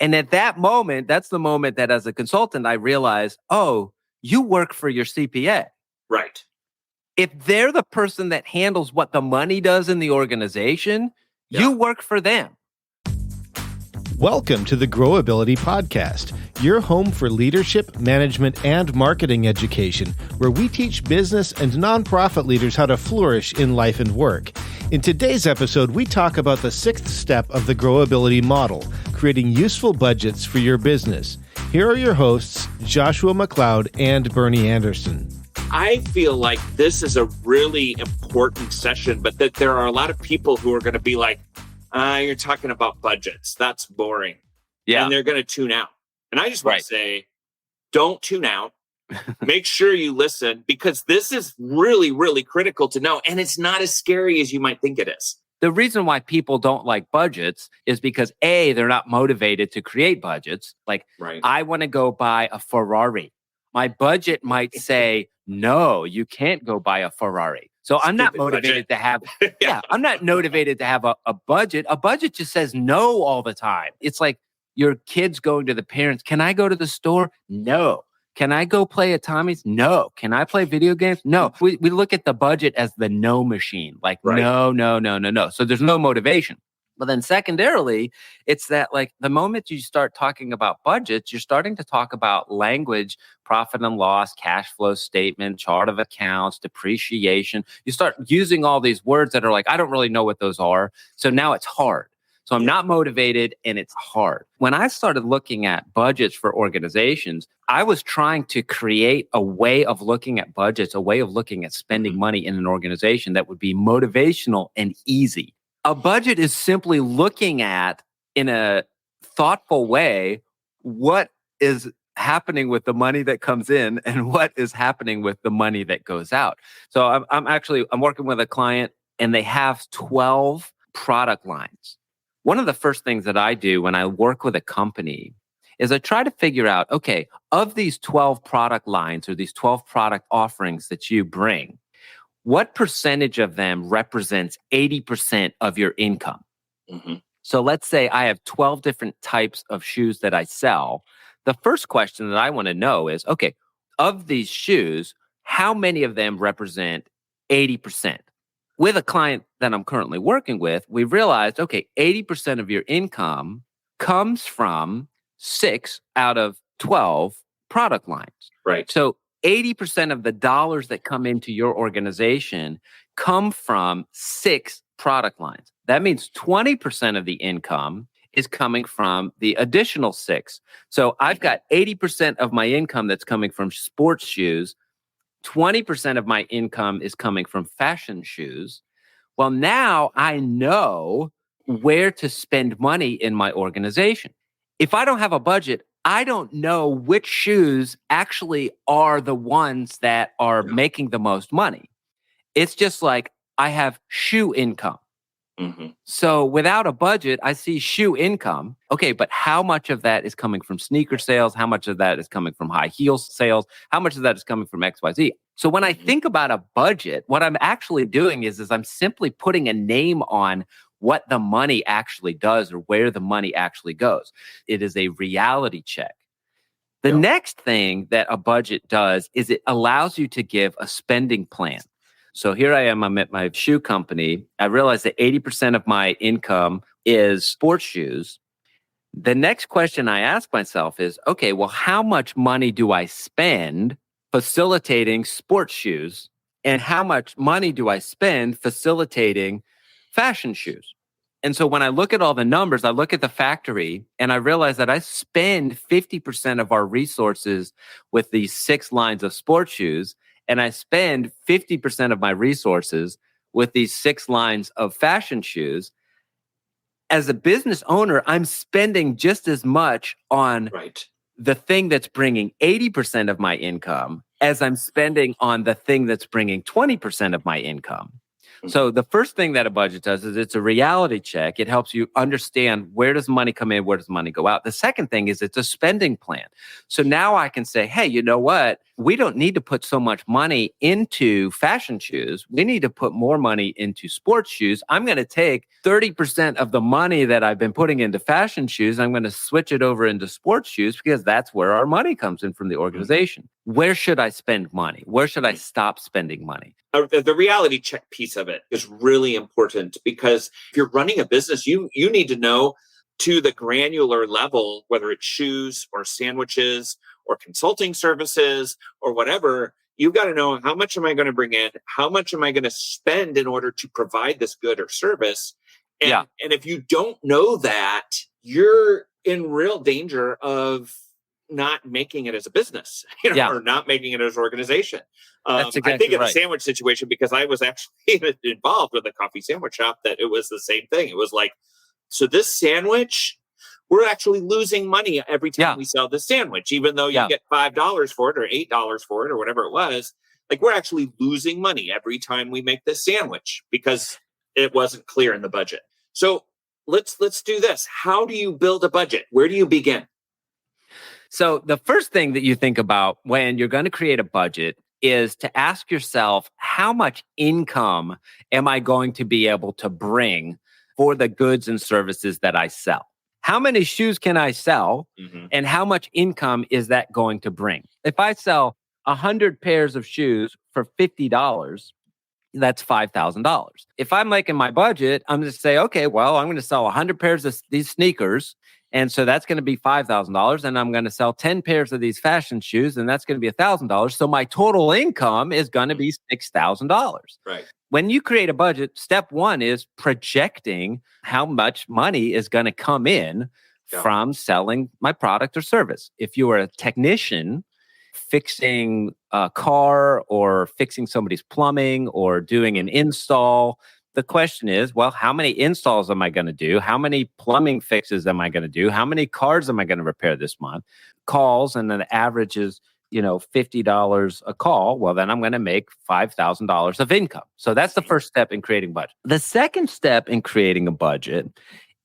And at that moment, that's the moment that as a consultant, I realized, oh, you work for your CPA. Right. If they're the person that handles what the money does in the organization, you work for them. Welcome to the Growability Podcast, your home for leadership, management, and marketing education, where we teach business and nonprofit leaders how to flourish in life and work. In today's episode, we talk about the sixth step of the Growability model, creating useful budgets for your business. Here are your hosts, Joshua McLeod and Bernie Anderson. I feel like this is a really important session, but that there are a lot of people who are going to be like, you're talking about budgets. That's boring. Yeah. And they're going to tune out. And I just want to say, don't tune out. Make sure you listen, because this is really, really critical to know. And it's not as scary as you might think it is. The reason why people don't like budgets is because A, they're not motivated to create budgets. Like, I want to go buy a Ferrari. My budget might say, no, you can't go buy a Ferrari. So I'm not motivated to have, I'm not motivated to have a budget. A budget just says no all the time. It's like your kids going to the parents. Can I go to the store? No. Can I go play at Tommy's? No. Can I play video games? No. We look at the budget as the no machine. Like, no. So there's no motivation. But then secondarily, it's that like the moment you start talking about budgets, you're starting to talk about language, profit and loss, cash flow statement, chart of accounts, depreciation. You start using all these words that are like, I don't really know what those are. So now it's hard. So I'm not motivated and it's hard. When I started looking at budgets for organizations, I was trying to create a way of looking at budgets, a way of looking at spending money in an organization that would be motivational and easy. A budget is simply looking at, in a thoughtful way, what is happening with the money that comes in and what is happening with the money that goes out. So I'm working with a client and they have 12 product lines. One of the first things that I do when I work with a company is I try to figure out, okay, of these 12 product lines or these 12 product offerings that you bring, what percentage of them represents 80% of your income? Mm-hmm. So let's say I have 12 different types of shoes that I sell. The first question that I want to know is, okay, of these shoes, how many of them represent 80%? With a client that I'm currently working with, we realized, okay, 80% of your income comes from 6 out of 12 product lines. Right. So 80% of the dollars that come into your organization come from 6 product lines. That means 20% of the income is coming from the additional 6. So I've got 80% of my income that's coming from sports shoes. 20% of my income is coming from fashion shoes. Well, now I know where to spend money in my organization. If I don't have a budget, I don't know which shoes actually are the ones that are making the most money. It's just like I have shoe income. Mm-hmm. So without a budget, I see shoe income. Okay, but how much of that is coming from sneaker sales? How much of that is coming from high heel sales? How much of that is coming from XYZ? So when I think about a budget, what I'm actually doing is I'm simply putting a name on what the money actually does or where the money actually goes. It is a reality check. The next thing that a budget does is it allows you to give a spending plan. So here I am, I'm at my shoe company. I realize that 80% of my income is sports shoes. The next question I ask myself is, okay, well, how much money do I spend facilitating sports shoes? And how much money do I spend facilitating fashion shoes? And so when I look at all the numbers, I look at the factory and I realize that I spend 50% of our resources with these 6 lines of sports shoes. And I spend 50% of my resources with these 6 lines of fashion shoes. As a business owner, I'm spending just as much on the thing that's bringing 80% of my income as I'm spending on the thing that's bringing 20% of my income. So the first thing that a budget does is it's a reality check. It helps you understand where does money come in, where does money go out. The second thing is it's a spending plan. So now I can say, hey, you know what? We don't need to put so much money into fashion shoes. We need to put more money into sports shoes. I'm going to take 30% of the money that I've been putting into fashion shoes. I'm going to switch it over into sports shoes because that's where our money comes in from the organization. Where should I spend money? Where should I stop spending money? The reality check piece of it is really important because if you're running a business, you need to know to the granular level, whether it's shoes or sandwiches or consulting services or whatever, you've got to know how much am I going to bring in? How much am I going to spend in order to provide this good or service? And if you don't know that, you're in real danger of not making it as a business, or not making it as an organization. That's exactly I think in right. the sandwich situation, because I was actually involved with a coffee sandwich shop, that it was the same thing. It was like, so this sandwich, we're actually losing money every time we sell this sandwich, even though you get $5 for it or $8 for it or whatever it was. Like, we're actually losing money every time we make this sandwich because it wasn't clear in the budget. So let's do this. How do you build a budget? Where do you begin? So the first thing that you think about when you're going to create a budget is to ask yourself, how much income am I going to be able to bring for the goods and services that I sell? How many shoes can I sell? And how much income is that going to bring? If I sell 100 pairs of shoes for $50, that's $5,000. If I'm making my budget, I'm going to say, okay, well, I'm going to sell 100 pairs of these sneakers. And so that's going to be $5,000. And I'm going to sell 10 pairs of these fashion shoes. And that's going to be $1,000. So my total income is going to be $6,000. Right. When you create a budget, step one is projecting how much money is going to come in from selling my product or service. If you are a technician fixing a car or fixing somebody's plumbing or doing an install, the question is, well, how many installs am I going to do? How many plumbing fixes am I going to do? How many cars am I going to repair this month? Calls, and then the average is, $50 a call. Well, then I'm going to make $5,000 of income. So that's the first step in creating a budget. The second step in creating a budget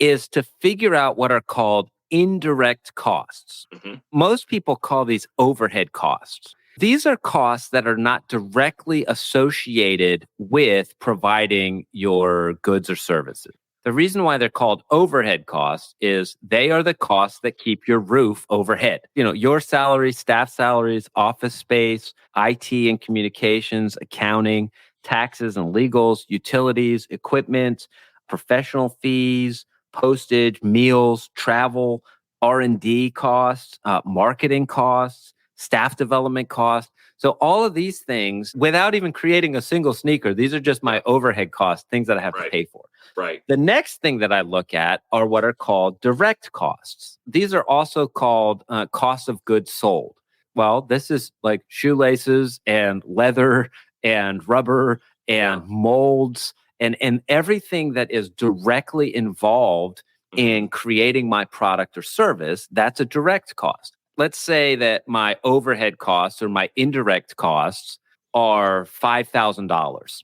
is to figure out what are called indirect costs. Most people call these overhead costs. These are costs that are not directly associated with providing your goods or services. The reason why they're called overhead costs is they are the costs that keep your roof overhead. Your salary, staff salaries, office space, IT and communications, accounting, taxes and legals, utilities, equipment, professional fees, postage, meals, travel, R&D costs, marketing costs, staff development costs. So all of these things, without even creating a single sneaker, these are just my overhead costs, things that I have to pay for. Right. The next thing that I look at are what are called direct costs. These are also called costs of goods sold. Well, this is like shoelaces and leather and rubber and molds and everything that is directly involved in creating my product or service. That's a direct cost. Let's say that my overhead costs or my indirect costs are $5,000.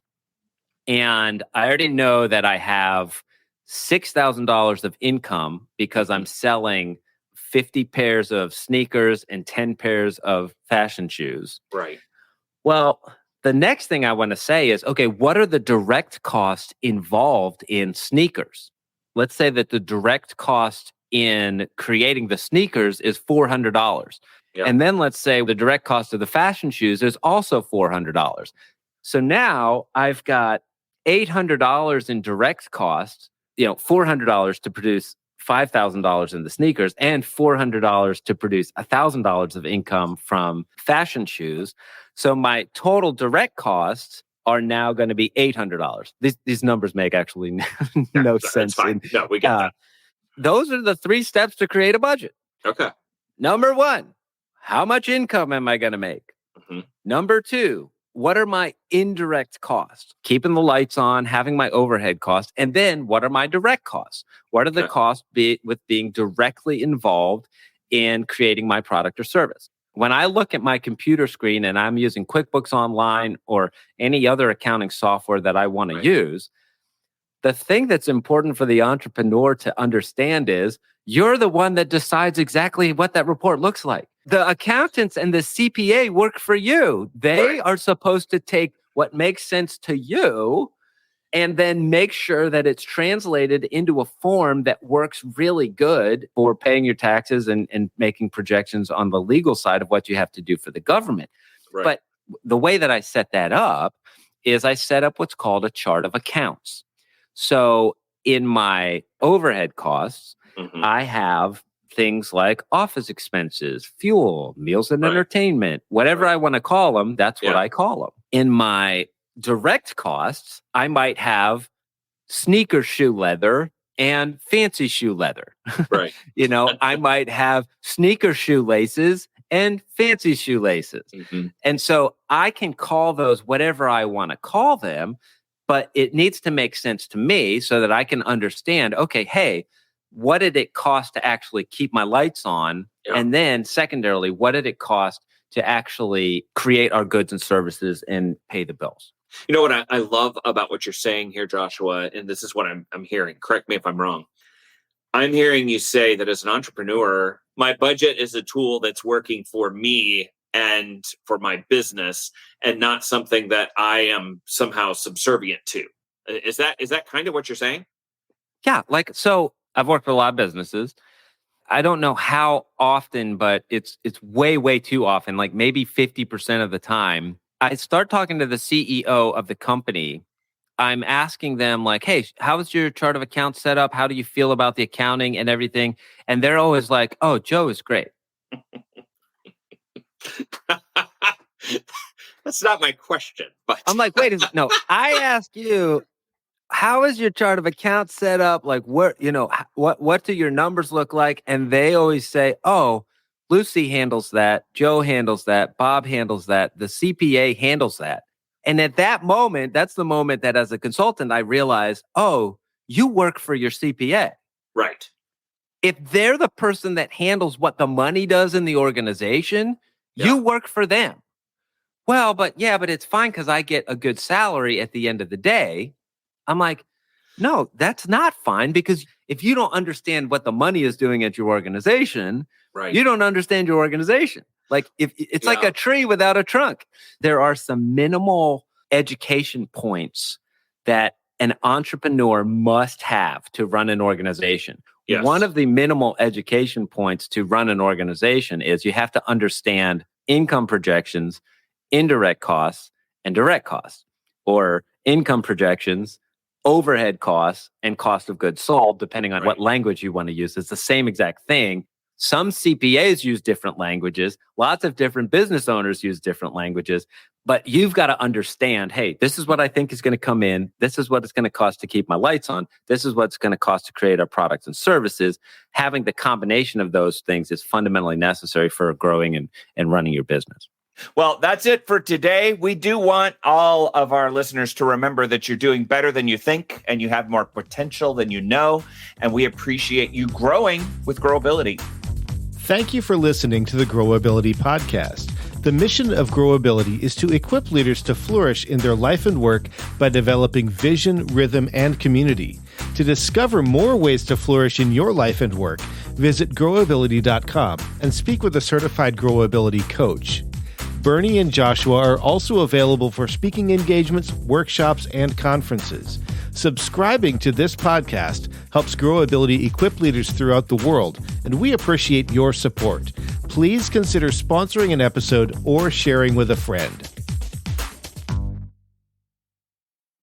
And I already know that I have $6,000 of income because I'm selling 50 pairs of sneakers and 10 pairs of fashion shoes. Right. Well, the next thing I want to say is, okay, what are the direct costs involved in sneakers? Let's say that the direct cost in creating the sneakers is $400. Yep. And then let's say the direct cost of the fashion shoes is also $400. So now I've got $800 in direct costs, $400 to produce $5,000 in the sneakers and $400 to produce $1,000 of income from fashion shoes. So my total direct costs are now going to be $800. These numbers make actually no sense. No, we get that. Those are the 3 steps to create a budget. Okay. Number 1, how much income am I going to make? Number 2, what are my indirect costs? Keeping the lights on, having my overhead costs. And then what are my direct costs? What are the costs with being directly involved in creating my product or service? When I look at my computer screen and I'm using QuickBooks Online or any other accounting software that I want to use, the thing that's important for the entrepreneur to understand is you're the one that decides exactly what that report looks like. The accountants and the CPA work for you. They are supposed to take what makes sense to you and then make sure that it's translated into a form that works really good for paying your taxes and making projections on the legal side of what you have to do for the government. Right. But the way that I set that up is I set up what's called a chart of accounts. So in my overhead costs, I have things like office expenses, fuel, meals and entertainment, whatever I want to call them, that's what I call them. In my direct costs, I might have sneaker shoe leather and fancy shoe leather. Right. I might have sneaker shoelaces and fancy shoelaces. And so I can call those whatever I want to call them, but it needs to make sense to me so that I can understand, okay, hey, what did it cost to actually keep my lights on? Yeah. And then secondarily, what did it cost to actually create our goods and services and pay the bills? You know what I love about what you're saying here, Joshua, and this is what I'm hearing. Correct me if I'm wrong. I'm hearing you say that as an entrepreneur, my budget is a tool that's working for me and for my business and not something that I am somehow subservient to. Is that kind of what you're saying? Yeah. So I've worked with a lot of businesses. I don't know how often, but it's way, way too often, like maybe 50% of the time. I start talking to the CEO of the company. I'm asking them like, hey, how's your chart of accounts set up? How do you feel about the accounting and everything? And they're always like, oh, Joe is great. That's not my question. But I'm like, wait a second. No, I ask you, how is your chart of accounts set up? Like, what do your numbers look like? And they always say, oh, Lucy handles that. Joe handles that. Bob handles that. The CPA handles that. And at that moment, that's the moment that as a consultant, I realized, oh, you work for your CPA. Right. If they're the person that handles what the money does in the organization, you work for them. Well, but it's fine because I get a good salary at the end of the day. I'm like, no, that's not fine, because if you don't understand what the money is doing at your organization, you don't understand your organization. Like if it's like a tree without a trunk. There are some minimal education points that an entrepreneur must have to run an organization. Yes. One of the minimal education points to run an organization is you have to understand income projections, indirect costs, and direct costs, or income projections, overhead costs, and cost of goods sold, depending on what language you want to use. It's the same exact thing. Some CPAs use different languages. Lots of different business owners use different languages. But you've got to understand, hey, this is what I think is going to come in. This is what it's going to cost to keep my lights on. This is what it's going to cost to create our products and services. Having the combination of those things is fundamentally necessary for growing and running your business. Well, that's it for today. We do want all of our listeners to remember that you're doing better than you think and you have more potential than you know. And we appreciate you growing with Growability. Thank you for listening to the Growability Podcast. The mission of Growability is to equip leaders to flourish in their life and work by developing vision, rhythm, and community. To discover more ways to flourish in your life and work, visit growability.com and speak with a certified Growability coach. Bernie and Joshua are also available for speaking engagements, workshops, and conferences. Subscribing to this podcast helps Growability equip leaders throughout the world, and we appreciate your support. Please consider sponsoring an episode or sharing with a friend.